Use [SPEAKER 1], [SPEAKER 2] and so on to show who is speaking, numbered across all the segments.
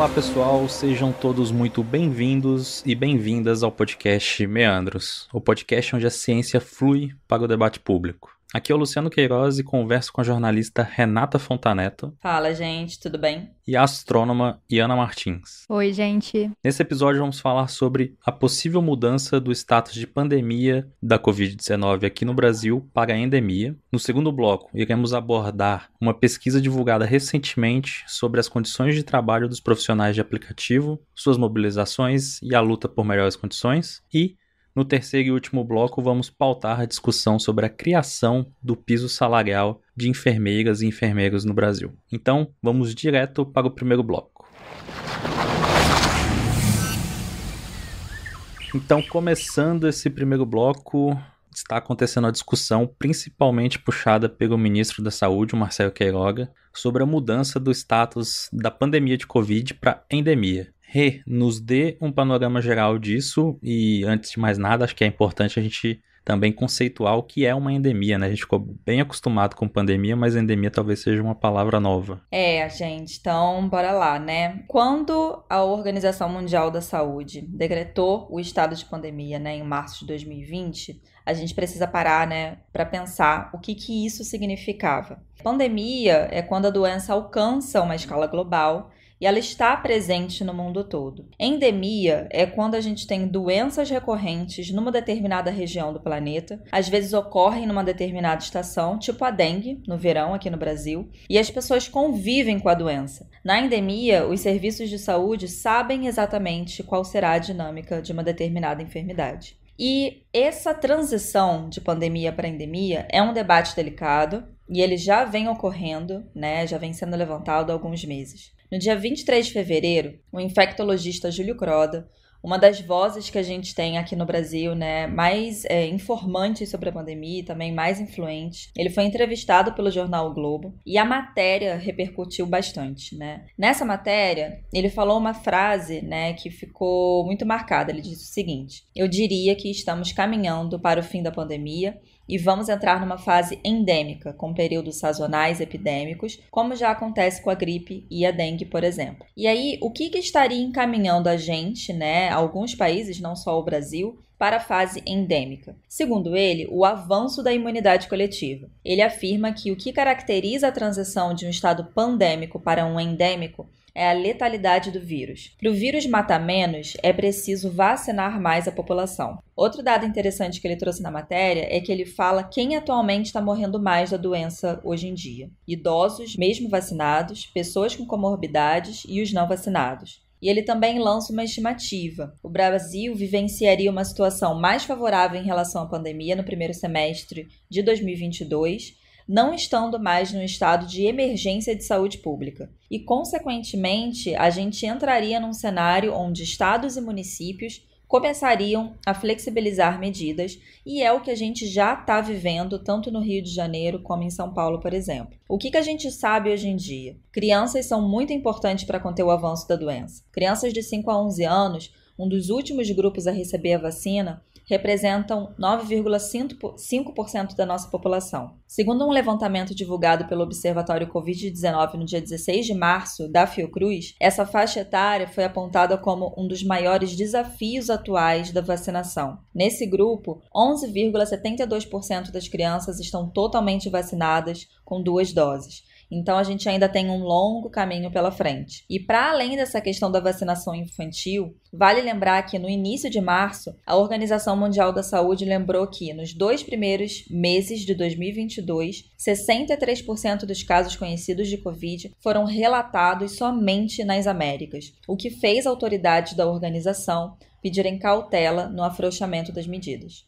[SPEAKER 1] Olá pessoal, sejam todos muito bem-vindos e bem-vindas ao podcast Meandros, o podcast onde a ciência flui para o debate público. Aqui é o Luciano Queiroz e converso com a jornalista Renata Fontaneto.
[SPEAKER 2] Fala, gente, tudo bem?
[SPEAKER 1] E a astrônoma Iana Martins.
[SPEAKER 3] Oi, gente.
[SPEAKER 1] Nesse episódio vamos falar sobre a possível mudança do status de pandemia da Covid-19 aqui no Brasil para endemia. No segundo bloco, iremos abordar uma pesquisa divulgada recentemente sobre as condições de trabalho dos profissionais de aplicativo, suas mobilizações e a luta por melhores condições. E no terceiro e último bloco, vamos pautar a discussão sobre a criação do piso salarial de enfermeiras e enfermeiros no Brasil. Então, vamos direto para o primeiro bloco. Então, começando esse primeiro bloco, está acontecendo a discussão, principalmente puxada pelo ministro da Saúde, Marcelo Queiroga, sobre a mudança do status da pandemia de Covid para endemia. Rê, nos dê um panorama geral disso e, antes de mais nada, acho que é importante a gente também conceituar o que é uma endemia, né? A gente ficou bem acostumado com pandemia, mas endemia talvez seja uma palavra nova.
[SPEAKER 2] Gente, então bora lá, né? Quando a Organização Mundial da Saúde decretou o estado de pandemia, né, em março de 2020, a gente precisa parar, né, para pensar o que isso significava. Pandemia é quando a doença alcança uma escala global e ela está presente no mundo todo. Endemia é quando a gente tem doenças recorrentes numa determinada região do planeta, às vezes ocorrem numa determinada estação, tipo a dengue, no verão aqui no Brasil, e as pessoas convivem com a doença. Na endemia, os serviços de saúde sabem exatamente qual será a dinâmica de uma determinada enfermidade. E essa transição de pandemia para endemia é um debate delicado e ele já vem ocorrendo, né, já vem sendo levantado há alguns meses. No dia 23 de fevereiro, o infectologista Júlio Croda, uma das vozes que a gente tem aqui no Brasil, né, mais informantes sobre a pandemia e também mais influentes, ele foi entrevistado pelo jornal o Globo e a matéria repercutiu bastante, né? Nessa matéria, ele falou uma frase, né, que ficou muito marcada. Ele disse o seguinte: "Eu diria que estamos caminhando para o fim da pandemia e vamos entrar numa fase endêmica, com períodos sazonais epidêmicos, como já acontece com a gripe e a dengue, por exemplo." E aí, o que estaria encaminhando a gente, né, alguns países, não só o Brasil, para a fase endêmica? Segundo ele, o avanço da imunidade coletiva. Ele afirma que o que caracteriza a transição de um estado pandêmico para um endêmico é a letalidade do vírus. Para o vírus matar menos, é preciso vacinar mais a população. Outro dado interessante que ele trouxe na matéria é que ele fala quem atualmente está morrendo mais da doença hoje em dia: idosos, mesmo vacinados, pessoas com comorbidades e os não vacinados. E ele também lança uma estimativa. O Brasil vivenciaria uma situação mais favorável em relação à pandemia no primeiro semestre de 2022, não estando mais no estado de emergência de saúde pública. E, consequentemente, a gente entraria num cenário onde estados e municípios começariam a flexibilizar medidas, e é o que a gente já está vivendo tanto no Rio de Janeiro como em São Paulo, por exemplo. O que a gente sabe hoje em dia? Crianças são muito importantes para conter o avanço da doença. Crianças de 5 a 11 anos, um dos últimos grupos a receber a vacina, representam 9,5% da nossa população. Segundo um levantamento divulgado pelo Observatório Covid-19 no dia 16 de março, da Fiocruz, essa faixa etária foi apontada como um dos maiores desafios atuais da vacinação. Nesse grupo, 11,72% das crianças estão totalmente vacinadas com 2 doses. Então, a gente ainda tem um longo caminho pela frente. E para além dessa questão da vacinação infantil, vale lembrar que no início de março, a Organização Mundial da Saúde lembrou que nos 2 primeiros meses de 2022, 63% dos casos conhecidos de Covid foram relatados somente nas Américas, o que fez autoridades da organização pedirem cautela no afrouxamento das medidas.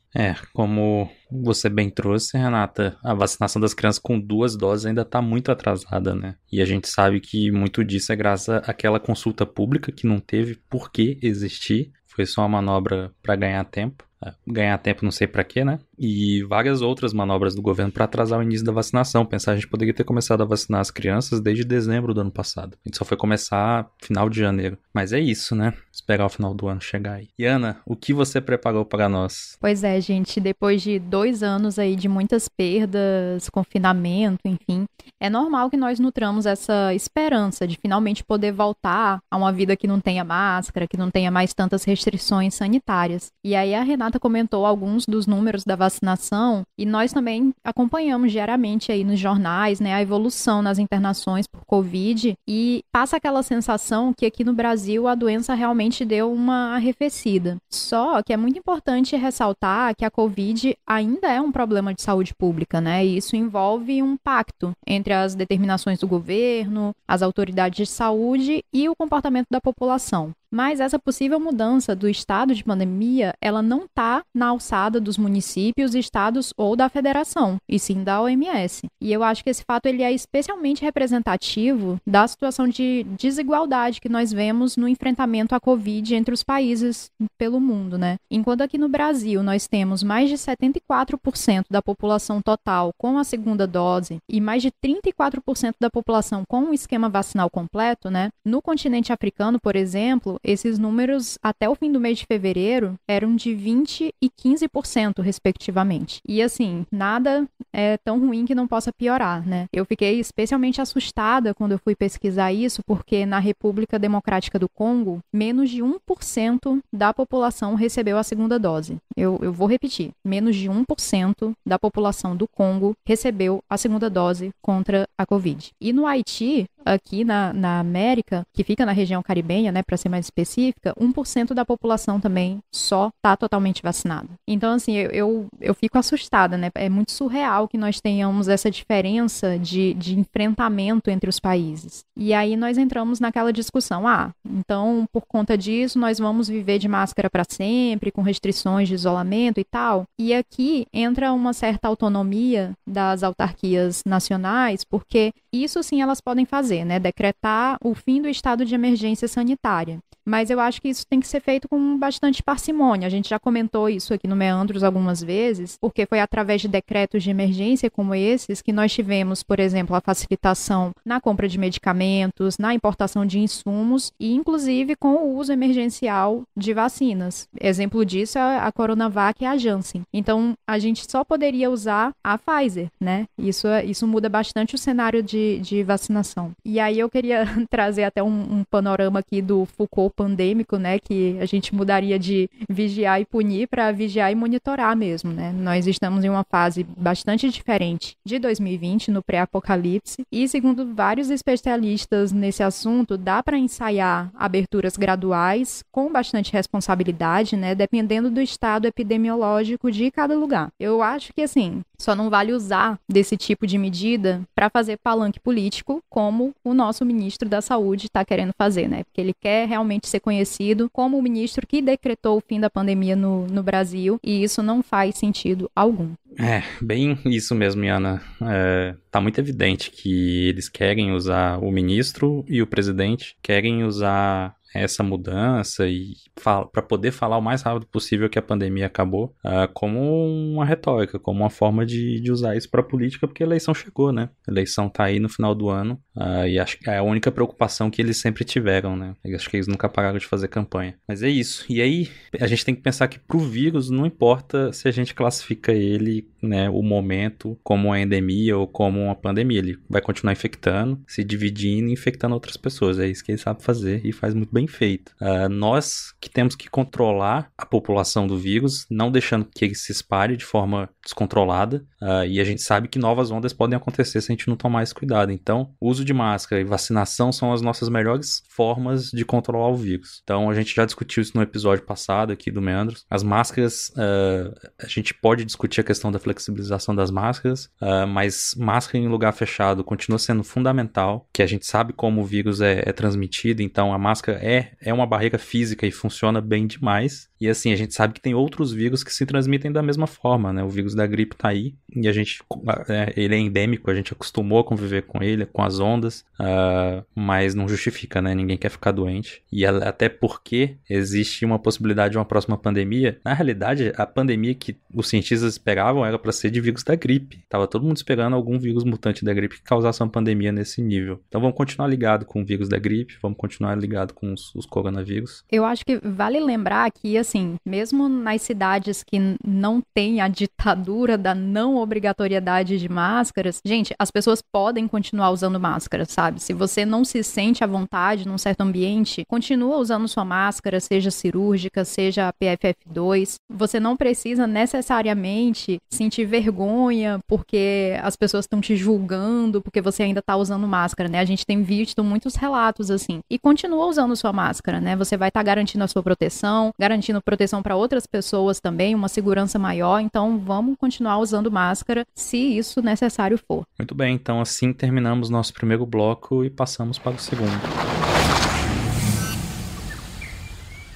[SPEAKER 1] Como você bem trouxe, Renata, a vacinação das crianças com 2 doses ainda está muito atrasada, né? E a gente sabe que muito disso é graças àquela consulta pública que não teve por que existir, foi só uma manobra para ganhar tempo. ganhar tempo não sei pra quê, né? E várias outras manobras do governo para atrasar o início da vacinação. Pensar, a gente poderia ter começado a vacinar as crianças desde dezembro do ano passado. A gente só foi começar final de janeiro. Mas é isso, né? Esperar o final do ano chegar aí. E Ana, o que você preparou para nós?
[SPEAKER 3] Pois é, gente, depois de 2 anos aí de muitas perdas, confinamento, enfim, é normal que nós nutramos essa esperança de finalmente poder voltar a uma vida que não tenha máscara, que não tenha mais tantas restrições sanitárias. E aí a Renata comentou alguns dos números da vacinação e nós também acompanhamos diariamente aí nos jornais, né, a evolução nas internações por Covid e passa aquela sensação que aqui no Brasil a doença realmente deu uma arrefecida. Só que é muito importante ressaltar que a Covid ainda é um problema de saúde pública, né, e isso envolve um pacto entre as determinações do governo, as autoridades de saúde e o comportamento da população. Mas essa possível mudança do estado de pandemia, ela não está na alçada dos municípios, estados ou da federação, e sim da OMS. E eu acho que esse fato ele é especialmente representativo da situação de desigualdade que nós vemos no enfrentamento à Covid entre os países pelo mundo, né? Enquanto aqui no Brasil nós temos mais de 74% da população total com a segunda dose e mais de 34% da população com o esquema vacinal completo, né? No continente africano, por exemplo, esses números, até o fim do mês de fevereiro, eram de 20% e 15%, respectivamente. E, assim, nada é tão ruim que não possa piorar, né? Eu fiquei especialmente assustada quando eu fui pesquisar isso, porque na República Democrática do Congo, menos de 1% da população recebeu a segunda dose. Eu vou repetir, menos de 1% da população do Congo recebeu a segunda dose contra a Covid. E no Haiti, aqui na América, que fica na região caribenha, né, para ser mais específica, 1% da população também só está totalmente vacinada. Então, assim, eu fico assustada, né? É muito surreal que nós tenhamos essa diferença de enfrentamento entre os países. E aí nós entramos naquela discussão, então, por conta disso, nós vamos viver de máscara para sempre, com restrições de isolamento e tal. E aqui entra uma certa autonomia das autarquias nacionais, porque isso sim elas podem fazer, né? Decretar o fim do estado de emergência sanitária. Mas eu acho que isso tem que ser feito com bastante parcimônia. A gente já comentou isso aqui no Meandros algumas vezes, porque foi através de decretos de emergência como esses que nós tivemos, por exemplo, a facilitação na compra de medicamentos, na importação de insumos e, inclusive, com o uso emergencial de vacinas. Exemplo disso é a Coronavac e a Janssen. Então, a gente só poderia usar a Pfizer, né? Isso muda bastante o cenário de vacinação. E aí eu queria trazer até um panorama aqui do Foucault pandêmico, né, que a gente mudaria de vigiar e punir para vigiar e monitorar mesmo, né? Nós estamos em uma fase bastante diferente de 2020, no pré-apocalipse, e segundo vários especialistas nesse assunto, dá para ensaiar aberturas graduais com bastante responsabilidade, né, dependendo do estado epidemiológico de cada lugar. Eu acho que, assim, só não vale usar desse tipo de medida para fazer palanque político, como o nosso ministro da Saúde está querendo fazer, né? Porque ele quer realmente ser conhecido como o ministro que decretou o fim da pandemia no Brasil, e isso não faz sentido algum.
[SPEAKER 1] Bem isso mesmo, Yana. Tá muito evidente que eles querem usar o ministro e o presidente, querem usar essa mudança e para poder falar o mais rápido possível que a pandemia acabou, como uma retórica, como uma forma de usar isso para política, porque a eleição chegou, né? A eleição tá aí no final do ano, e acho que é a única preocupação que eles sempre tiveram, né? Eu acho que eles nunca pararam de fazer campanha. Mas é isso. E aí, a gente tem que pensar que pro vírus não importa se a gente classifica ele, né, o momento como uma endemia ou como uma pandemia. Ele vai continuar infectando, se dividindo e infectando outras pessoas. É isso que ele sabe fazer e faz muito bem feito. Nós que temos que controlar a população do vírus, não deixando que ele se espalhe de forma descontrolada, e a gente sabe que novas ondas podem acontecer se a gente não tomar esse cuidado. Então, o uso de máscara e vacinação são as nossas melhores formas de controlar o vírus. Então, a gente já discutiu isso no episódio passado aqui do Meandros. As máscaras, a gente pode discutir a questão da flexibilização das máscaras, mas máscara em lugar fechado continua sendo fundamental, que a gente sabe como o vírus é transmitido, então a máscara é uma barreira física e funciona bem demais. E assim, a gente sabe que tem outros vírus que se transmitem da mesma forma, né? O vírus vírus da gripe tá aí, e ele é endêmico, a gente acostumou a conviver com ele, com as ondas, mas não justifica, né? Ninguém quer ficar doente. E até porque existe uma possibilidade de uma próxima pandemia. Na realidade, a pandemia que os cientistas esperavam era para ser de vírus da gripe. Tava todo mundo esperando algum vírus mutante da gripe que causasse uma pandemia nesse nível. Então vamos continuar ligado com o vírus da gripe, vamos continuar ligado com os coronavírus.
[SPEAKER 3] Eu acho que vale lembrar que, assim, mesmo nas cidades que não tem a ditadura da não obrigatoriedade de máscaras, gente, as pessoas podem continuar usando máscara, sabe? Se você não se sente à vontade num certo ambiente, continua usando sua máscara, seja cirúrgica, seja PFF2. Você não precisa necessariamente sentir vergonha porque as pessoas estão te julgando porque você ainda tá usando máscara, né? A gente tem visto muitos relatos assim. E continua usando sua máscara, né? Você vai estar garantindo a sua proteção, garantindo proteção para outras pessoas também, uma segurança maior. Então, vamos continuar usando máscara se isso necessário for.
[SPEAKER 1] Muito bem, então assim terminamos nosso primeiro bloco e passamos para o segundo.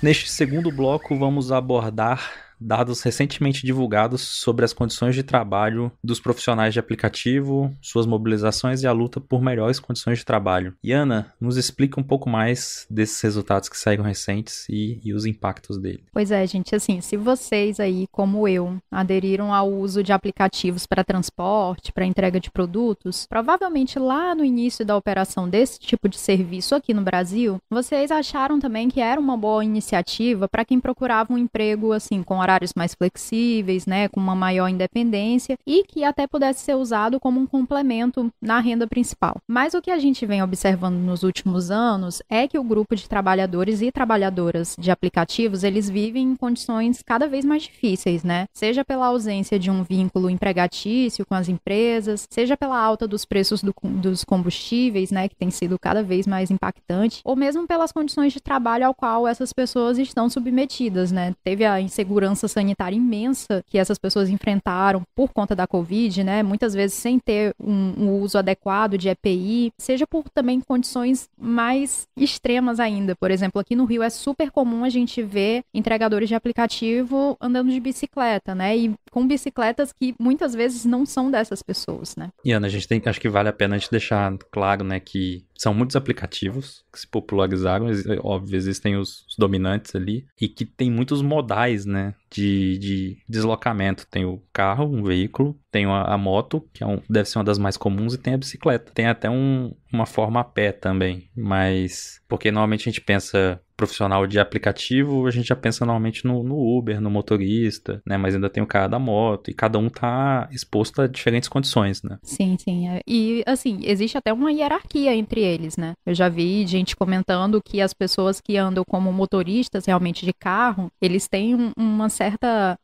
[SPEAKER 1] Neste segundo bloco, vamos abordar dados recentemente divulgados sobre as condições de trabalho dos profissionais de aplicativo, suas mobilizações e a luta por melhores condições de trabalho. E Ana, nos explica um pouco mais desses resultados que saíram recentes e os impactos dele.
[SPEAKER 3] Pois é, gente, assim, se vocês aí, como eu, aderiram ao uso de aplicativos para transporte, para entrega de produtos, provavelmente lá no início da operação desse tipo de serviço aqui no Brasil, vocês acharam também que era uma boa iniciativa para quem procurava um emprego, assim, com horários mais flexíveis, né, com uma maior independência e que até pudesse ser usado como um complemento na renda principal. Mas o que a gente vem observando nos últimos anos é que o grupo de trabalhadores e trabalhadoras de aplicativos, eles vivem em condições cada vez mais difíceis, né? Seja pela ausência de um vínculo empregatício com as empresas, seja pela alta dos preços dos combustíveis, né, que tem sido cada vez mais impactante, ou mesmo pelas condições de trabalho ao qual essas pessoas estão submetidas, né? Teve a insegurança sanitária imensa que essas pessoas enfrentaram por conta da Covid, né? Muitas vezes sem ter um uso adequado de EPI, seja por também condições mais extremas ainda. Por exemplo, aqui no Rio é super comum a gente ver entregadores de aplicativo andando de bicicleta, né? E com bicicletas que muitas vezes não são dessas pessoas, né?
[SPEAKER 1] E Ana, acho que vale a pena a gente deixar claro, né, que são muitos aplicativos que se popularizaram, óbvio, existem os dominantes ali, e que tem muitos modais, né, de deslocamento. Tem o carro, um veículo, tem a moto, que deve ser uma das mais comuns, e tem a bicicleta. Tem até uma forma a pé também, mas porque normalmente a gente pensa profissional de aplicativo, a gente já pensa normalmente no Uber, no motorista, né? Mas ainda tem o cara da moto, e cada um tá exposto a diferentes condições, né?
[SPEAKER 3] Sim, sim. E, assim, existe até uma hierarquia entre eles, né? Eu já vi gente comentando que as pessoas que andam como motoristas realmente de carro, eles têm uma certa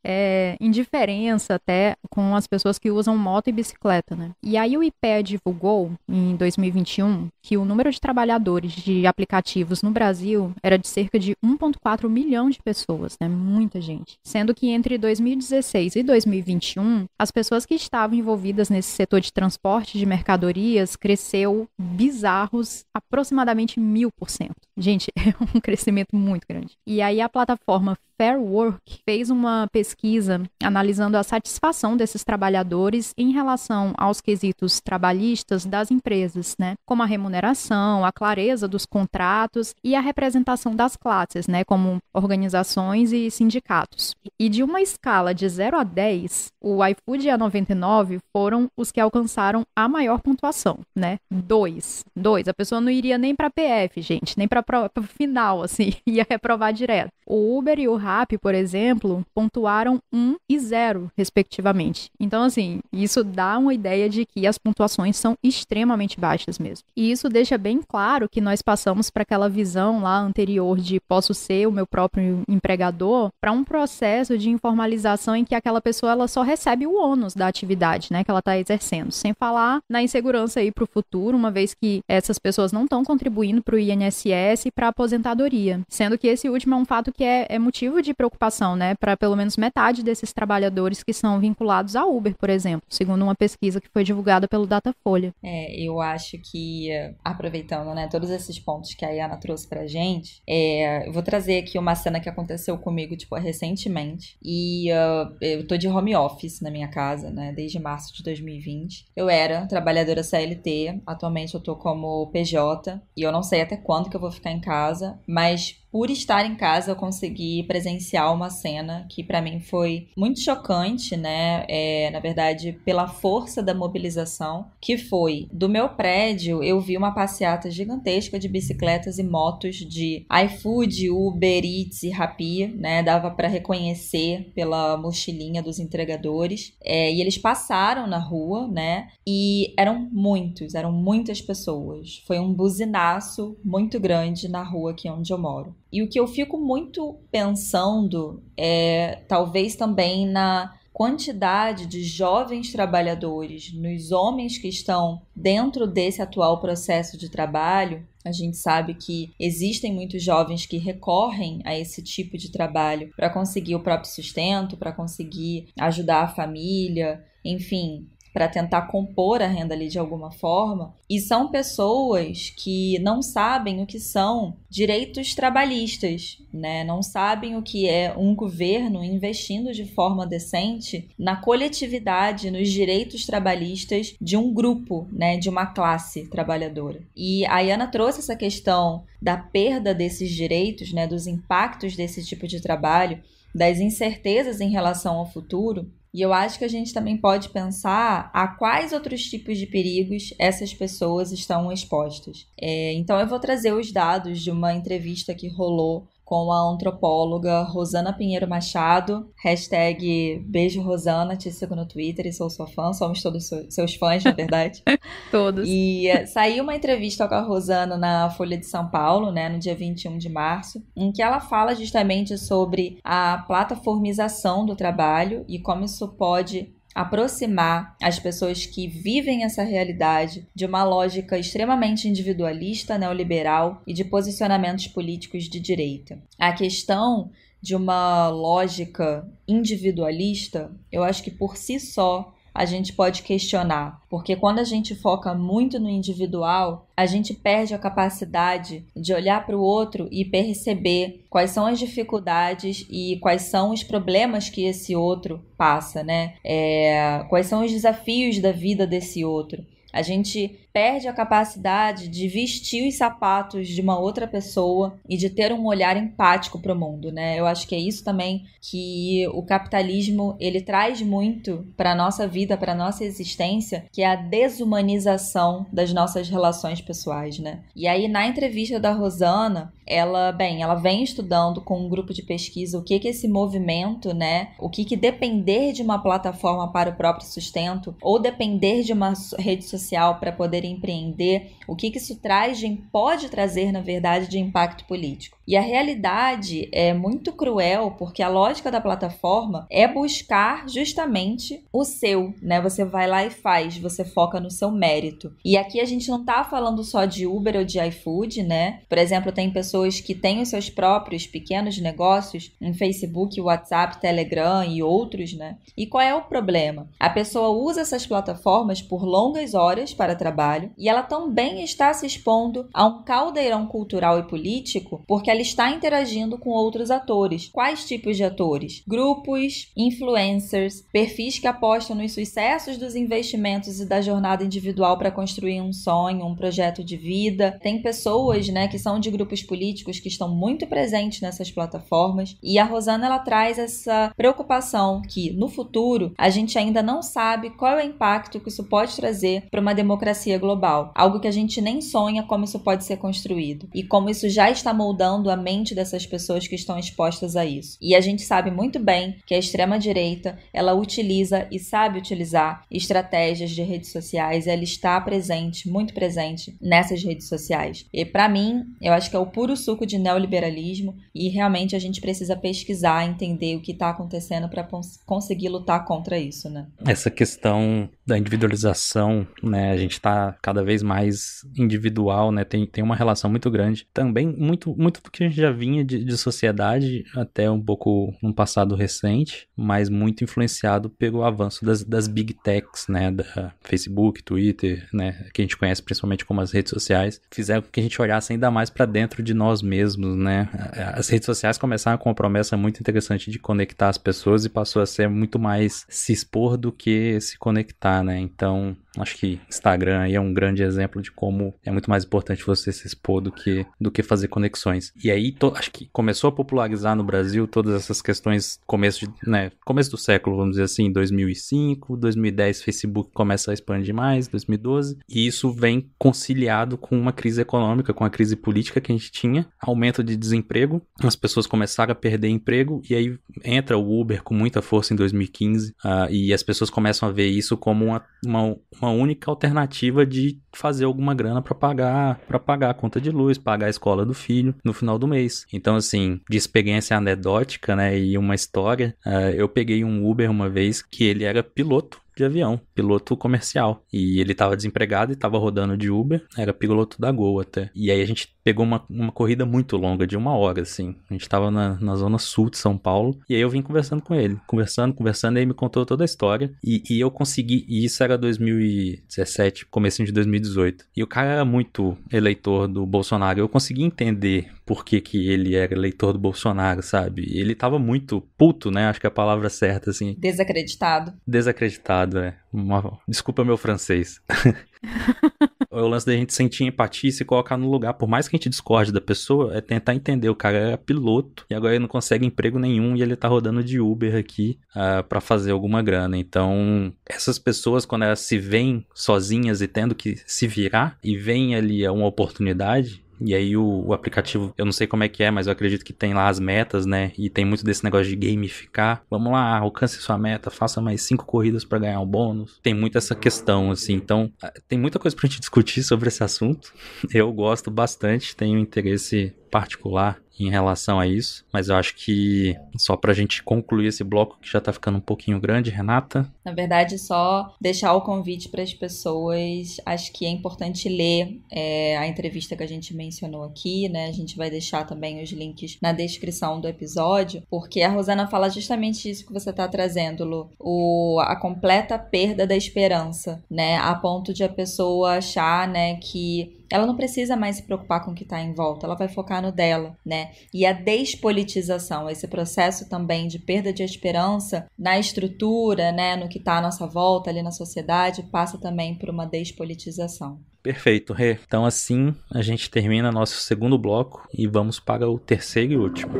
[SPEAKER 3] indiferença até com as pessoas que usam moto e bicicleta, né? E aí o IPEA divulgou, em 2021, que o número de trabalhadores de aplicativos no Brasil era de cerca de 1,4 milhão de pessoas, né? Muita gente. Sendo que entre 2016 e 2021, as pessoas que estavam envolvidas nesse setor de transporte de mercadorias cresceu bizarros aproximadamente 1000%. Gente, é um crescimento muito grande. E aí a plataforma Fair Work fez uma pesquisa analisando a satisfação desses trabalhadores em relação aos quesitos trabalhistas das empresas, né? Como a remuneração, a clareza dos contratos e a representação das classes, né? Como organizações e sindicatos. E de uma escala de 0 a 10, o iFood e a 99 foram os que alcançaram a maior pontuação, né? 2. A pessoa não iria nem para PF, gente, nem para o final, assim, ia reprovar direto. O Uber e o Rappi, por exemplo, pontuaram 1 e 0, respectivamente. Então, assim, isso dá uma ideia de que as pontuações são extremamente baixas mesmo. E isso deixa bem claro que nós passamos para aquela visão lá anterior de posso ser o meu próprio empregador, para um processo de informalização em que aquela pessoa ela só recebe o ônus da atividade, né, que ela está exercendo. Sem falar na insegurança aí para o futuro, uma vez que essas pessoas não estão contribuindo para o INSS viesse para a aposentadoria, sendo que esse último é um fato que é motivo de preocupação, né, para pelo menos metade desses trabalhadores que são vinculados à Uber, por exemplo, segundo uma pesquisa que foi divulgada pelo Datafolha.
[SPEAKER 2] Eu acho que, aproveitando, né, todos esses pontos que a Yana trouxe pra gente, eu vou trazer aqui uma cena que aconteceu comigo, tipo, recentemente, e eu tô de home office na minha casa, né, desde março de 2020. Eu era trabalhadora CLT, atualmente eu tô como PJ, e eu não sei até quando que eu vou ficar em casa, mas por estar em casa eu consegui presenciar uma cena que pra mim foi muito chocante, né? Na verdade, pela força da mobilização, que foi do meu prédio, eu vi uma passeata gigantesca de bicicletas e motos de iFood, Uber Eats e Rappi, né? Dava pra reconhecer pela mochilinha dos entregadores. E eles passaram na rua, né? E eram muitas pessoas. Foi um buzinaço muito grande na rua aqui onde eu moro. E o que eu fico muito pensando talvez também na quantidade de jovens trabalhadores, nos homens que estão dentro desse atual processo de trabalho. A gente sabe que existem muitos jovens que recorrem a esse tipo de trabalho para conseguir o próprio sustento, para conseguir ajudar a família, enfim, para tentar compor a renda ali de alguma forma, e são pessoas que não sabem o que são direitos trabalhistas, né? Não sabem o que é um governo investindo de forma decente na coletividade, nos direitos trabalhistas de um grupo, né? De uma classe trabalhadora. E a Yana trouxe essa questão da perda desses direitos, né? Dos impactos desse tipo de trabalho, das incertezas em relação ao futuro. E eu acho que a gente também pode pensar a quais outros tipos de perigos essas pessoas estão expostas. Então eu vou trazer os dados de uma entrevista que rolou com a antropóloga Rosana Pinheiro Machado, #beijo Rosana, te sigo no Twitter e sou sua fã, somos todos seus fãs, na verdade.
[SPEAKER 3] Todos.
[SPEAKER 2] E saiu uma entrevista com a Rosana na Folha de São Paulo, né, no dia 21 de março, em que ela fala justamente sobre a plataformização do trabalho e como isso pode aproximar as pessoas que vivem essa realidade de uma lógica extremamente individualista, neoliberal e de posicionamentos políticos de direita. A questão de uma lógica individualista, eu acho que por si só a gente pode questionar, porque quando a gente foca muito no individual, a gente perde a capacidade de olhar para o outro e perceber quais são as dificuldades e quais são os problemas que esse outro passa, né? Quais são os desafios da vida desse outro. A gente perde a capacidade de vestir os sapatos de uma outra pessoa e de ter um olhar empático para o mundo, né? Eu acho que é isso também que o capitalismo ele traz muito para a nossa vida, para a nossa existência, que é a desumanização das nossas relações pessoais, né? E aí, na entrevista da Rosana, ela vem estudando com um grupo de pesquisa o que é esse movimento, né? O que depender de uma plataforma para o próprio sustento ou depender de uma rede social para poder empreender, o que isso pode trazer, na verdade, de impacto político. E a realidade é muito cruel, porque a lógica da plataforma é buscar justamente o seu, né? Você vai lá e faz, você foca no seu mérito. E aqui a gente não tá falando só de Uber ou de iFood, né? Por exemplo, tem pessoas que têm os seus próprios pequenos negócios em Facebook, WhatsApp, Telegram e outros, né? E qual é o problema? A pessoa usa essas plataformas por longas horas para trabalho e ela também está se expondo a um caldeirão cultural e político porque ela está interagindo com outros atores. Quais tipos de atores? Grupos, influencers, perfis que apostam nos sucessos dos investimentos e da jornada individual para construir um sonho, um projeto de vida. Tem pessoas, né, que são de grupos políticos que estão muito presentes nessas plataformas. E a Rosana, ela traz essa preocupação que, no futuro, a gente ainda não sabe qual é o impacto que isso pode trazer para uma democracia global. Algo que a gente nem sonha como isso pode ser construído. E como isso já está moldando formando a mente dessas pessoas que estão expostas a isso. E a gente sabe muito bem que a extrema-direita, ela utiliza e sabe utilizar estratégias de redes sociais, ela está presente, muito presente nessas redes sociais. E para mim, eu acho que é o puro suco de neoliberalismo e realmente a gente precisa pesquisar, entender o que está acontecendo para conseguir lutar contra isso, né?
[SPEAKER 1] Essa questão da individualização, né, a gente está cada vez mais individual, né, tem uma relação muito grande, também muito do que a gente já vinha de sociedade, até um pouco num passado recente, mas muito influenciado pelo avanço das big techs, né, da Facebook, Twitter, né, que a gente conhece principalmente como as redes sociais, fizeram com que a gente olhasse ainda mais para dentro de nós mesmos, né. As redes sociais começaram com uma promessa muito interessante de conectar as pessoas e passou a ser muito mais se expor do que se conectar, né, então acho que Instagram aí é um grande exemplo de como é muito mais importante você se expor do que fazer conexões. E aí, acho que começou a popularizar no Brasil todas essas questões, começo do século, vamos dizer assim, 2005, 2010, Facebook começa a expandir mais, 2012, e isso vem conciliado com uma crise econômica, com a crise política que a gente tinha, aumento de desemprego, as pessoas começaram a perder emprego, e aí entra o Uber com muita força em 2015, e as pessoas começam a ver isso como uma única alternativa de fazer alguma grana para pagar a conta de luz, pagar a escola do filho no final do mês. Então, assim, de experiência anedótica, né, e uma história, eu peguei um Uber uma vez que ele era piloto de avião, piloto comercial, e ele tava desempregado e tava rodando de Uber, era piloto da Gol até, e aí a gente pegou uma corrida muito longa, de 1 hora, assim, a gente tava na zona sul de São Paulo, e aí eu vim conversando com ele, conversando, e aí me contou toda a história, e eu consegui, e isso era 2017, comecinho de 2018, e o cara era muito eleitor do Bolsonaro, eu consegui entender por que ele era eleitor do Bolsonaro, sabe, ele tava muito puto, né, acho que é a palavra certa, assim. Desacreditado, é. Desculpa meu francês. O lance da gente sentir empatia e se colocar no lugar, por mais que a gente discorde da pessoa, é tentar entender, o cara era piloto e agora ele não consegue emprego nenhum e ele tá rodando de Uber aqui pra fazer alguma grana. Então, essas pessoas, quando elas se veem sozinhas e tendo que se virar e veem ali uma oportunidade, e aí o aplicativo, eu não sei como é que é, mas eu acredito que tem lá as metas, né? E tem muito desse negócio de gamificar. Vamos lá, alcance sua meta, faça mais 5 corridas para ganhar um bônus. Tem muito essa questão, assim. Então, tem muita coisa pra gente discutir sobre esse assunto. Eu gosto bastante, tenho interesse particular em relação a isso, mas eu acho que só pra gente concluir esse bloco que já tá ficando um pouquinho grande, Renata.
[SPEAKER 2] Na verdade, só deixar o convite para as pessoas, acho que é importante ler a entrevista que a gente mencionou aqui, né? A gente vai deixar também os links na descrição do episódio, porque a Rosana fala justamente isso que você tá trazendo, Lu, a completa perda da esperança, né? A ponto de a pessoa achar, né, que ela não precisa mais se preocupar com o que está em volta, ela vai focar no dela, né? E a despolitização, esse processo também de perda de esperança na estrutura, né, no que está à nossa volta, ali na sociedade, passa também por uma despolitização.
[SPEAKER 1] Perfeito, Rê. Então assim a gente termina nosso segundo bloco e vamos para o terceiro e último.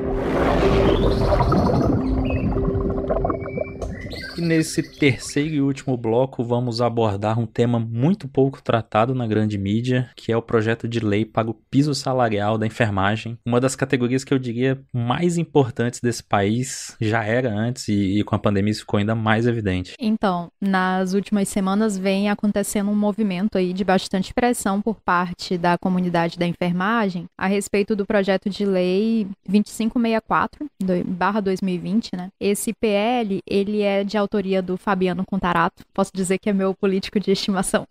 [SPEAKER 1] E nesse terceiro e último bloco vamos abordar um tema muito pouco tratado na grande mídia, que é o projeto de lei para o piso salarial da enfermagem, uma das categorias que eu diria mais importantes desse país, já era antes e com a pandemia isso ficou ainda mais evidente.
[SPEAKER 3] Então, nas últimas semanas vem acontecendo um movimento aí de bastante pressão por parte da comunidade da enfermagem a respeito do projeto de lei 2564/2020, né? Esse PL, ele é de autoria do Fabiano Contarato, posso dizer que é meu político de estimação,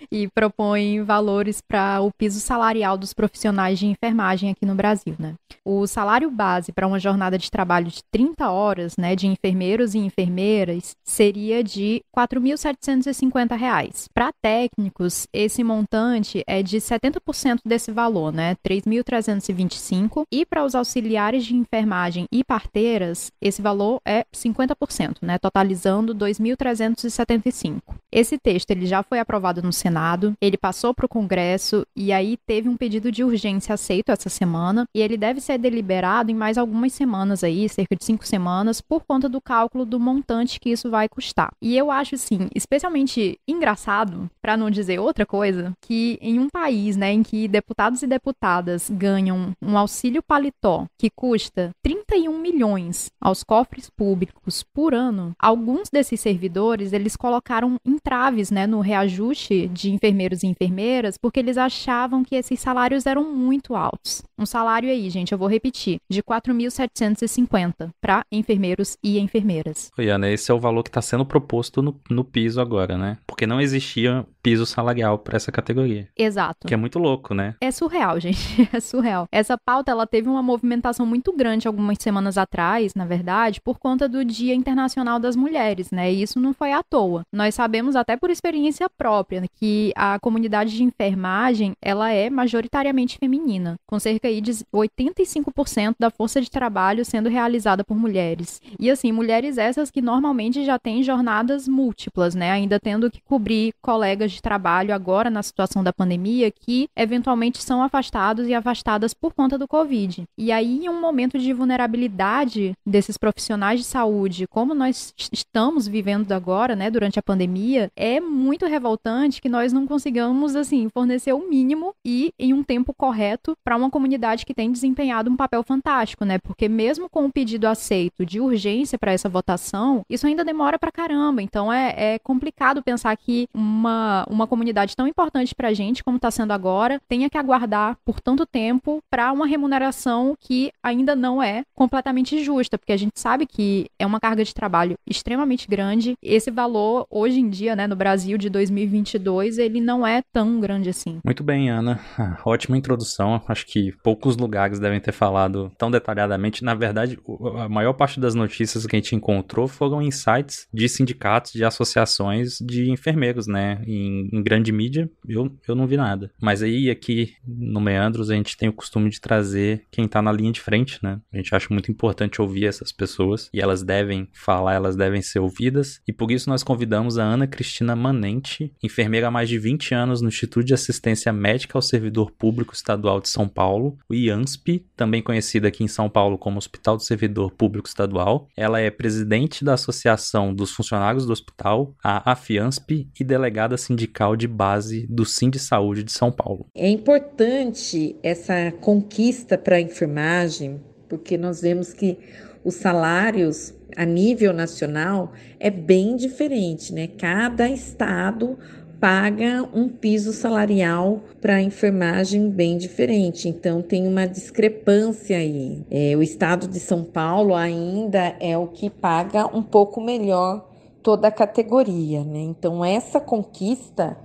[SPEAKER 3] e propõe valores para o piso salarial dos profissionais de enfermagem aqui no Brasil, né? O salário base para uma jornada de trabalho de 30 horas, né, de enfermeiros e enfermeiras, seria de R$ 4.750. Para técnicos, esse montante é de 70% desse valor, né, 3.325, e para os auxiliares de enfermagem e parteiras, esse valor é 50%, né, totalizando atualizando 2.375. Esse texto ele já foi aprovado no Senado, ele passou para o Congresso e aí teve um pedido de urgência aceito essa semana e ele deve ser deliberado em mais algumas semanas aí, cerca de 5 semanas, por conta do cálculo do montante que isso vai custar. E eu acho, assim, especialmente engraçado, para não dizer outra coisa, que em um país, né, em que deputados e deputadas ganham um auxílio paletó que custa 31 milhões aos cofres públicos por ano, alguns desses servidores, eles colocaram entraves, né, no reajuste de enfermeiros e enfermeiras, porque eles achavam que esses salários eram muito altos. Um salário aí, gente, eu vou repetir, de 4.750 para enfermeiros e enfermeiras.
[SPEAKER 1] Oi, Ana, esse é o valor que está sendo proposto no piso agora, né? Porque não existia piso salarial para essa categoria.
[SPEAKER 3] Exato.
[SPEAKER 1] Que é muito louco, né?
[SPEAKER 3] É surreal, gente. É surreal. Essa pauta, ela teve uma movimentação muito grande algumas semanas atrás, na verdade, por conta do Dia Internacional das Mulheres, né? E isso não foi à toa. Nós sabemos até por experiência própria que a comunidade de enfermagem, ela é majoritariamente feminina, com cerca aí de 85% da força de trabalho sendo realizada por mulheres. E assim, mulheres essas que normalmente já têm jornadas múltiplas, né? Ainda tendo que cobrir colegas de trabalho agora na situação da pandemia que eventualmente são afastados e afastadas por conta do Covid. E aí, em um momento de vulnerabilidade desses profissionais de saúde, como nós estamos vivendo agora, né, durante a pandemia, é muito revoltante que nós não consigamos, assim, fornecer o mínimo e em um tempo correto para uma comunidade que tem desempenhado um papel fantástico, né? Porque mesmo com o pedido aceito de urgência para essa votação, isso ainda demora pra caramba. Então é complicado pensar que uma comunidade tão importante pra gente, como está sendo agora, tenha que aguardar por tanto tempo para uma remuneração que ainda não é completamente justa, porque a gente sabe que é uma carga de trabalho extremamente grande. Esse valor, hoje em dia, né, no Brasil de 2022, ele não é tão grande assim.
[SPEAKER 1] Muito bem, Ana. Ótima introdução. Acho que poucos lugares devem ter falado tão detalhadamente. Na verdade, a maior parte das notícias que a gente encontrou foram insights de sindicatos, de associações de enfermeiros, né? Em grande mídia, eu não vi nada. Mas aí, aqui no Meandros, a gente tem o costume de trazer quem tá na linha de frente, né? A gente acha muito importante ouvir essas pessoas e elas devem falar, elas devem ser ouvidas. E por isso nós convidamos a Ana Cristina Manente, enfermeira há mais de 20 anos no Instituto de Assistência Médica ao Servidor Público Estadual de São Paulo, o IANSP, também conhecido aqui em São Paulo como Hospital do Servidor Público Estadual. Ela é presidente da Associação dos Funcionários do Hospital, a AFIANSP, e delegada sindical de base do Sindisaúde de São Paulo.
[SPEAKER 4] É importante essa conquista para a enfermagem, porque nós vemos que os salários a nível nacional é bem diferente, né? Cada estado paga um piso salarial para a enfermagem bem diferente, então tem uma discrepância aí. O estado de São Paulo ainda é o que paga um pouco melhor toda a categoria, né? Então essa conquista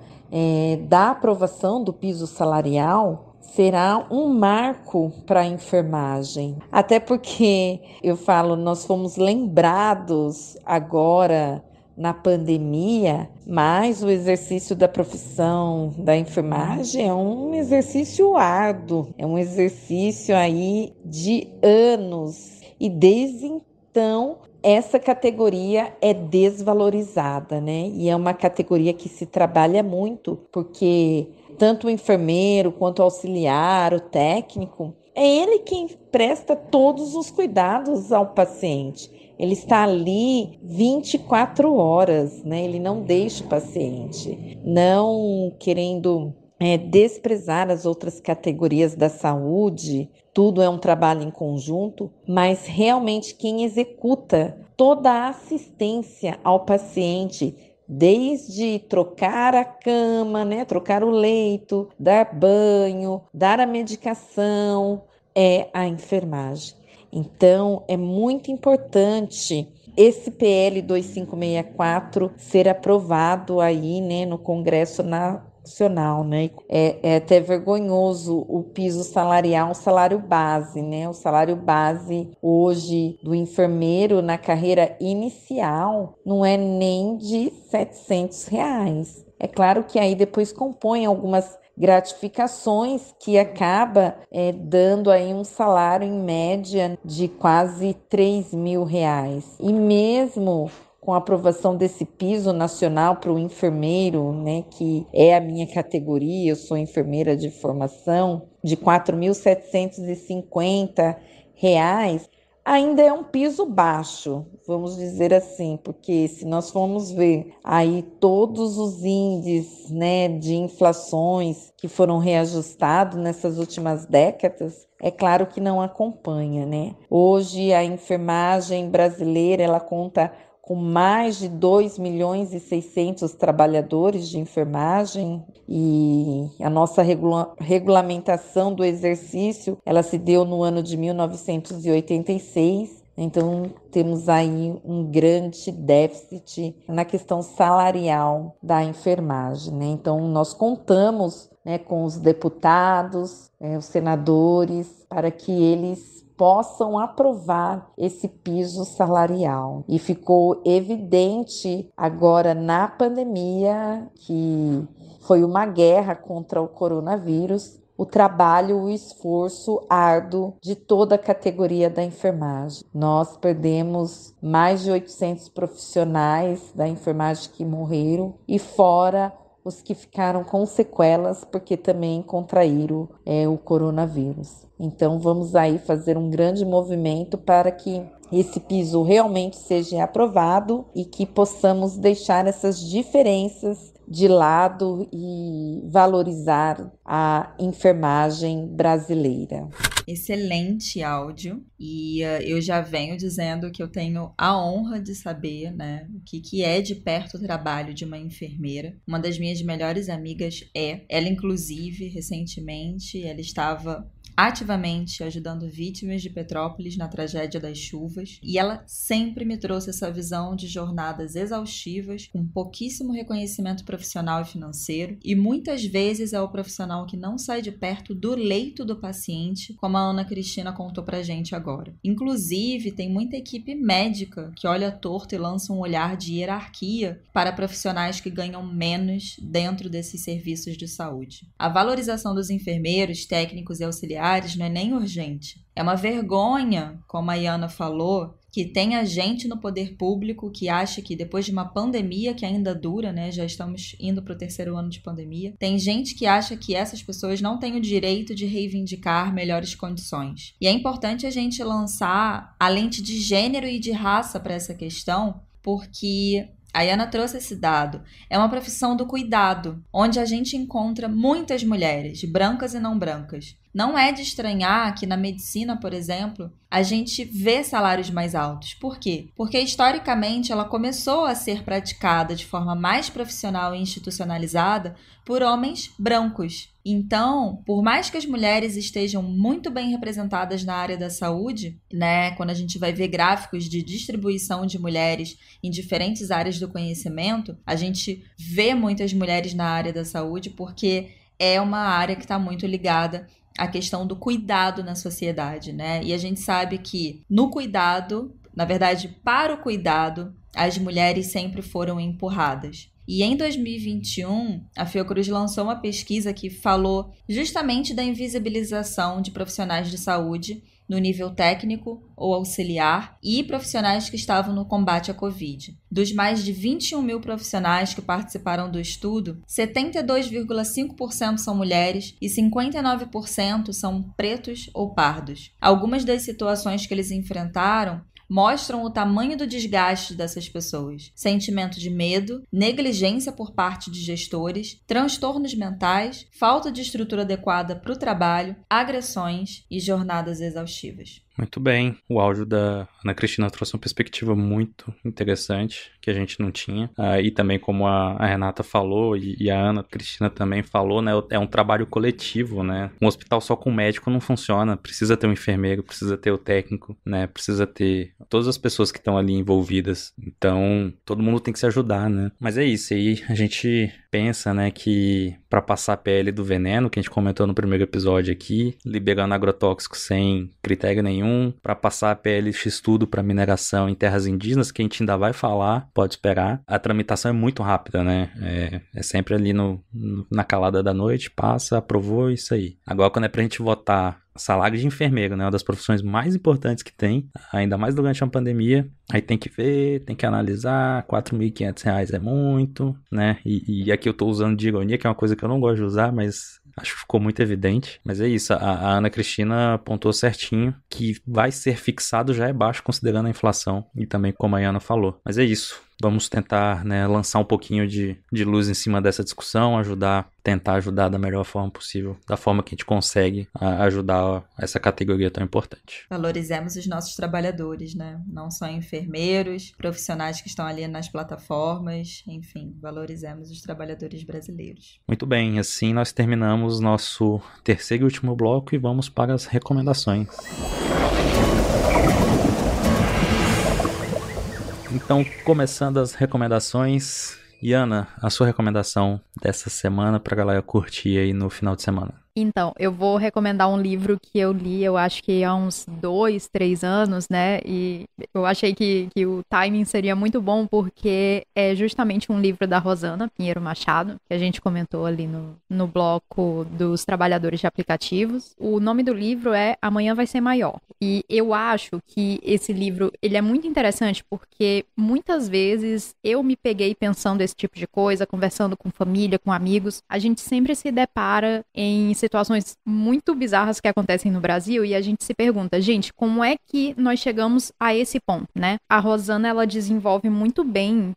[SPEAKER 4] da aprovação do piso salarial será um marco para a enfermagem, até porque eu falo, nós fomos lembrados agora na pandemia, mas o exercício da profissão da enfermagem é um exercício árduo, é um exercício aí de anos, e desde então essa categoria é desvalorizada, né? E é uma categoria que se trabalha muito, porque tanto o enfermeiro quanto o auxiliar, o técnico, é ele quem presta todos os cuidados ao paciente. Ele está ali 24 horas, né? Ele não deixa o paciente, não querendo desprezar as outras categorias da saúde. Tudo é um trabalho em conjunto, mas realmente quem executa toda a assistência ao paciente, desde trocar a cama, né, trocar o leito, dar banho, dar a medicação, é a enfermagem. Então, é muito importante esse PL 2564 ser aprovado aí, né, no Congresso Nacional, né? É até vergonhoso o piso salarial, o salário base, né? O salário base hoje do enfermeiro na carreira inicial não é nem de R$ 700. É claro que aí depois compõe algumas gratificações que acaba dando aí um salário em média de quase R$ 3.000. E mesmo com a aprovação desse piso nacional para o enfermeiro, né, que é a minha categoria, eu sou enfermeira de formação, de R$ 4.750, ainda é um piso baixo, vamos dizer assim, porque se nós formos ver aí todos os índices, né, de inflações que foram reajustados nessas últimas décadas, é claro que não acompanha, né? Hoje a enfermagem brasileira, ela conta com mais de 2.600.000 trabalhadores de enfermagem, e a nossa regulamentação do exercício, ela se deu no ano de 1986, então temos aí um grande déficit na questão salarial da enfermagem, né? Então nós contamos, né, com os deputados, os senadores, para que eles possam aprovar esse piso salarial. E ficou evidente agora na pandemia, que foi uma guerra contra o coronavírus, o trabalho, o esforço árduo de toda a categoria da enfermagem. Nós perdemos mais de 800 profissionais da enfermagem que morreram, e fora os que ficaram com sequelas porque também contraíram o coronavírus. Então vamos aí fazer um grande movimento para que esse piso realmente seja aprovado e que possamos deixar essas diferenças de lado e valorizar a enfermagem brasileira.
[SPEAKER 2] Excelente áudio, e eu já venho dizendo que eu tenho a honra de saber, né, o que é de perto o trabalho de uma enfermeira. Uma das minhas melhores amigas ela inclusive, recentemente, ela estava ativamente ajudando vítimas de Petrópolis na tragédia das chuvas, e ela sempre me trouxe essa visão de jornadas exaustivas, com pouquíssimo reconhecimento profissional e financeiro, e muitas vezes é o profissional que não sai de perto do leito do paciente, como a Ana Cristina contou pra gente agora. Inclusive, tem muita equipe médica que olha torto e lança um olhar de hierarquia para profissionais que ganham menos dentro desses serviços de saúde. A valorização dos enfermeiros, técnicos e auxiliares não é nem urgente. É uma vergonha, como a Iana falou, que tenha gente no poder público que acha que depois de uma pandemia que ainda dura, né, já estamos indo para o 3º ano de pandemia, tem gente que acha que essas pessoas não têm o direito de reivindicar melhores condições. E é importante a gente lançar a lente de gênero e de raça para essa questão, porque a Iana trouxe esse dado. É uma profissão do cuidado, onde a gente encontra muitas mulheres, brancas e não brancas. Não é de estranhar que na medicina, por exemplo, a gente vê salários mais altos. Por quê? Porque historicamente ela começou a ser praticada de forma mais profissional e institucionalizada por homens brancos. Então, por mais que as mulheres estejam muito bem representadas na área da saúde, né, quando a gente vai ver gráficos de distribuição de mulheres em diferentes áreas do conhecimento, a gente vê muitas mulheres na área da saúde porque é uma área que está muito ligada à questão do cuidado na sociedade, né? E a gente sabe que no cuidado, na verdade, para o cuidado, as mulheres sempre foram empurradas. E em 2021, a Fiocruz lançou uma pesquisa que falou justamente da invisibilização de profissionais de saúde no nível técnico ou auxiliar e profissionais que estavam no combate à Covid. Dos mais de 21 mil profissionais que participaram do estudo, 72,5% são mulheres e 59% são pretos ou pardos. Algumas das situações que eles enfrentaram mostram o tamanho do desgaste dessas pessoas. Sentimento de medo, negligência por parte de gestores, transtornos mentais, falta de estrutura adequada para o trabalho, agressões e jornadas exaustivas.
[SPEAKER 1] Muito bem, o áudio da Ana Cristina trouxe uma perspectiva muito interessante que a gente não tinha, e também como a Renata falou e a Ana Cristina também falou, né, é um trabalho coletivo, né, um hospital só com médico não funciona, precisa ter um enfermeiro, precisa ter o técnico, né, precisa ter todas as pessoas que estão ali envolvidas, então todo mundo tem que se ajudar, né, mas é isso, aí a gente pensa, né, que para passar a PL do veneno, que a gente comentou no primeiro episódio aqui, liberando agrotóxicos sem critério nenhum, nenhum para passar a PLX tudo para mineração em terras indígenas, que a gente ainda vai falar, pode esperar. A tramitação é muito rápida, né? É sempre ali na calada da noite, passa, aprovou, isso aí. Agora, quando é pra gente votar salário de enfermeiro, né? Uma das profissões mais importantes que tem, ainda mais durante uma pandemia. Aí tem que ver, tem que analisar, R$4.500 é muito, né? E aqui eu tô usando de ironia, que é uma coisa que eu não gosto de usar, mas acho que ficou muito evidente. Mas é isso, a Ana Cristina apontou certinho que vai ser fixado já é baixo, considerando a inflação. E também como a Ana falou. Mas é isso. Vamos tentar, né, lançar um pouquinho de luz em cima dessa discussão, tentar ajudar da melhor forma possível, da forma que a gente consegue ajudar essa categoria tão importante.
[SPEAKER 2] Valorizemos os nossos trabalhadores, né? Não só enfermeiros, profissionais que estão ali nas plataformas, enfim, valorizemos os trabalhadores brasileiros.
[SPEAKER 1] Muito bem, assim nós terminamos nosso terceiro e último bloco e vamos para as recomendações. Então, começando as recomendações, Iana, a sua recomendação dessa semana pra galera curtir aí no final de semana.
[SPEAKER 3] Então, eu vou recomendar um livro que eu li, eu acho que há uns 2, 3 anos, né? E eu achei que o timing seria muito bom, porque é justamente um livro da Rosana Pinheiro Machado, que a gente comentou ali no bloco dos trabalhadores de aplicativos. O nome do livro é Amanhã Vai Ser Maior. E eu acho que esse livro, ele é muito interessante, porque muitas vezes eu me peguei pensando esse tipo de coisa, conversando com família, com amigos. A gente sempre se depara em situações muito bizarras que acontecem no Brasil e a gente se pergunta, gente, como é que nós chegamos a esse ponto, né? A Rosana, ela desenvolve muito bem,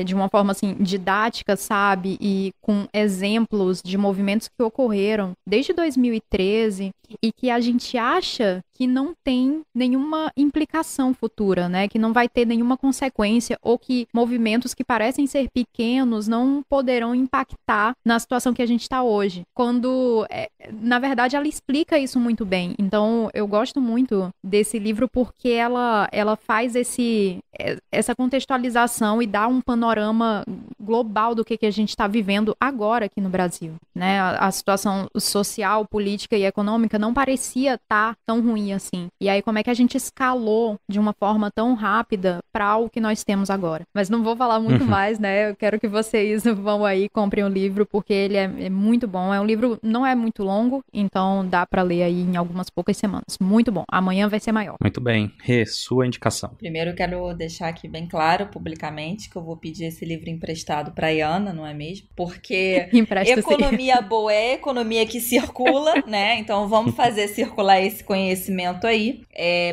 [SPEAKER 3] de uma forma, assim, didática, sabe? E com exemplos de movimentos que ocorreram desde 2013 e que a gente acha que não tem nenhuma implicação futura, né? Que não vai ter nenhuma consequência ou que movimentos que parecem ser pequenos não poderão impactar na situação que a gente está hoje. Quando, na verdade, ela explica isso muito bem. Então, eu gosto muito desse livro porque ela faz essa contextualização e dá um panorama global do que a gente está vivendo agora aqui no Brasil, né? A situação social, política e econômica não parecia estar tão ruim assim. E aí, como é que a gente escalou de uma forma tão rápida para o que nós temos agora? Mas não vou falar muito mais, né? Eu quero que vocês vão aí, comprem o livro, porque ele é muito bom. É um livro, não é muito longo, então dá para ler aí em algumas poucas semanas. Muito bom. Amanhã vai ser maior.
[SPEAKER 1] Muito bem. Rê, sua indicação.
[SPEAKER 2] Primeiro, eu quero deixar aqui bem claro, publicamente, que eu vou pedir esse livro emprestado para a Iana, não é mesmo? Porque economia boa é economia que circula, né? Então vamos fazer circular esse conhecimento aí.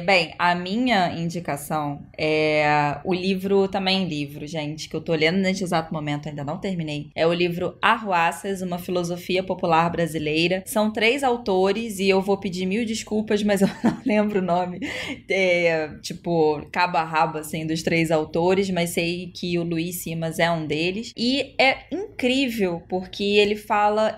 [SPEAKER 2] Bem, a minha indicação é o livro, gente, que eu tô lendo neste exato momento, ainda não terminei. É o livro Arruaças, uma filosofia popular brasileira. São 3 autores e eu vou pedir 1000 desculpas, mas eu não lembro o nome. Cabo a rabo, assim, dos 3 autores, mas sei que o Luiz Simas é um deles. E é incrível, porque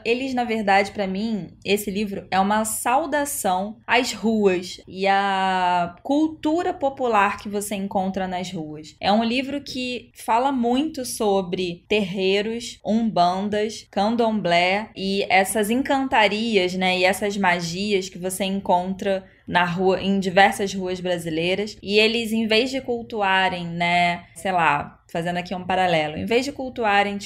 [SPEAKER 2] eles, na verdade, pra mim, esse livro é uma saudação às ruas e à cultura popular que você encontra nas ruas. É um livro que fala muito sobre terreiros, umbandas, candomblé e essas encantarias, né, e essas magias que você encontra na rua, em diversas ruas brasileiras. E eles, em vez de cultuarem, né, sei lá, fazendo aqui um paralelo, em vez de cultuarem,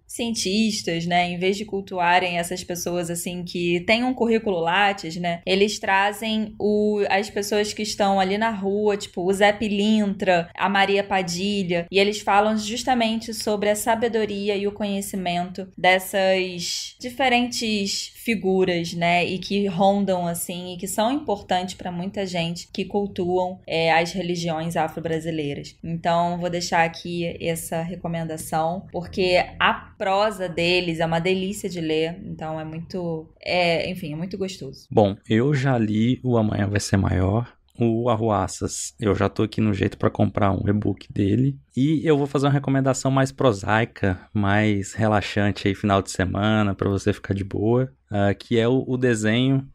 [SPEAKER 2] cientistas, né, em vez de cultuarem essas pessoas, assim, que têm um currículo Lattes, né, eles trazem as pessoas que estão ali na rua, o Zé Pilintra, a Maria Padilha, e eles falam justamente sobre a sabedoria e o conhecimento dessas diferentes figuras, né, e que rondam, assim, e que são importantes para muita gente que cultuam as religiões afro-brasileiras. Então, vou deixar aqui essa recomendação, porque a prosa deles é uma delícia de ler, então é muito gostoso.
[SPEAKER 1] Bom, eu já li o Amanhã Vai Ser Maior. O Arruaças, eu já tô aqui no jeito para comprar um e-book dele. E eu vou fazer uma recomendação mais prosaica, mais relaxante aí, final de semana, para você ficar de boa, que é o desenho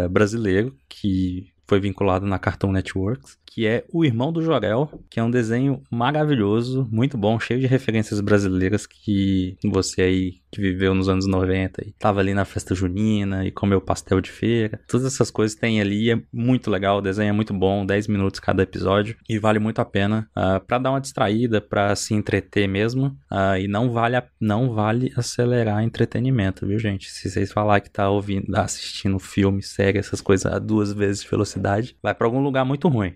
[SPEAKER 1] brasileiro, que foi vinculado na Cartoon Networks, que é O Irmão do Jor-El, que é um desenho maravilhoso, muito bom, cheio de referências brasileiras que você aí que viveu nos anos 90 e tava ali na festa junina e comeu pastel de feira. Todas essas coisas tem ali, é muito legal, o desenho é muito bom, 10 minutos cada episódio e vale muito a pena pra dar uma distraída, pra se entreter mesmo, e não vale acelerar entretenimento, viu, gente? Se vocês falar que tá assistindo filme, série, essas coisas a 2 vezes velocidade, vai pra algum lugar muito ruim.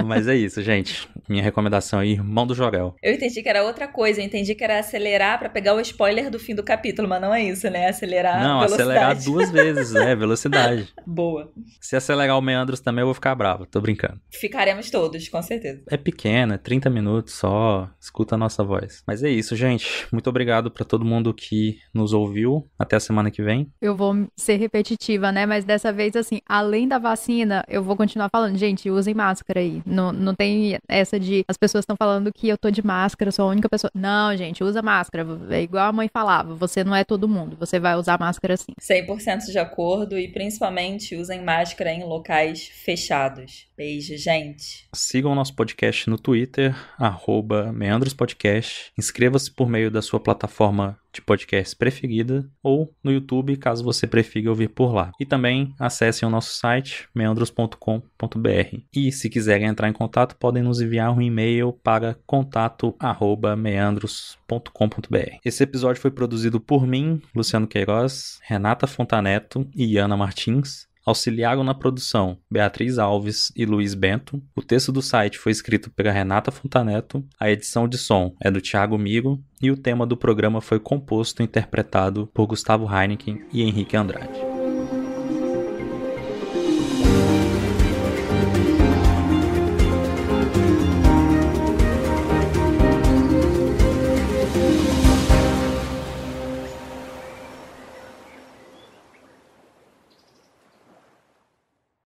[SPEAKER 1] Mas é isso, gente. Minha recomendação é Irmão do Jor-El.
[SPEAKER 2] Eu entendi que era outra coisa, eu entendi que era acelerar pra pegar o spoiler do fim do capítulo, mas não é isso, né? Acelerar
[SPEAKER 1] Não,
[SPEAKER 2] velocidade.
[SPEAKER 1] acelerar 2 vezes, velocidade.
[SPEAKER 2] Boa.
[SPEAKER 1] Se acelerar o Meandros também eu vou ficar bravo, tô brincando.
[SPEAKER 2] Ficaremos todos, com certeza.
[SPEAKER 1] É pequeno, é 30 minutos só, escuta a nossa voz. Mas é isso, gente. Muito obrigado pra todo mundo que nos ouviu. Até a semana que vem.
[SPEAKER 3] Eu vou ser repetitiva, né? Mas dessa vez, assim, além da vacina, eu vou continuar falando, gente, usem máscara aí. Não tem essa de as pessoas estão falando que eu tô de máscara, sou a única pessoa. Não, gente, usa máscara. É igual a mãe falava, você não é todo mundo, você vai usar máscara sim.
[SPEAKER 2] 100% de acordo e principalmente usem máscara em locais fechados. Beijo, gente.
[SPEAKER 1] Sigam o nosso podcast no Twitter, @meandrospodcast. Inscreva-se por meio da sua plataforma de podcast preferida ou no YouTube, caso você prefira ouvir por lá. E também acessem o nosso site, meandros.com.br. E se quiserem entrar em contato, podem nos enviar um e-mail para contato@meandros.com.br. Esse episódio foi produzido por mim, Luciano Queiroz, Renata Fontaneto e Ana Martins. Auxiliaram na produção Beatriz Alves e Luiz Bento. O texto do site foi escrito pela Renata Fontaneto. A edição de som é do Thiago Miro. E o tema do programa foi composto e interpretado por Gustavo Heineken e Henrique Andrade.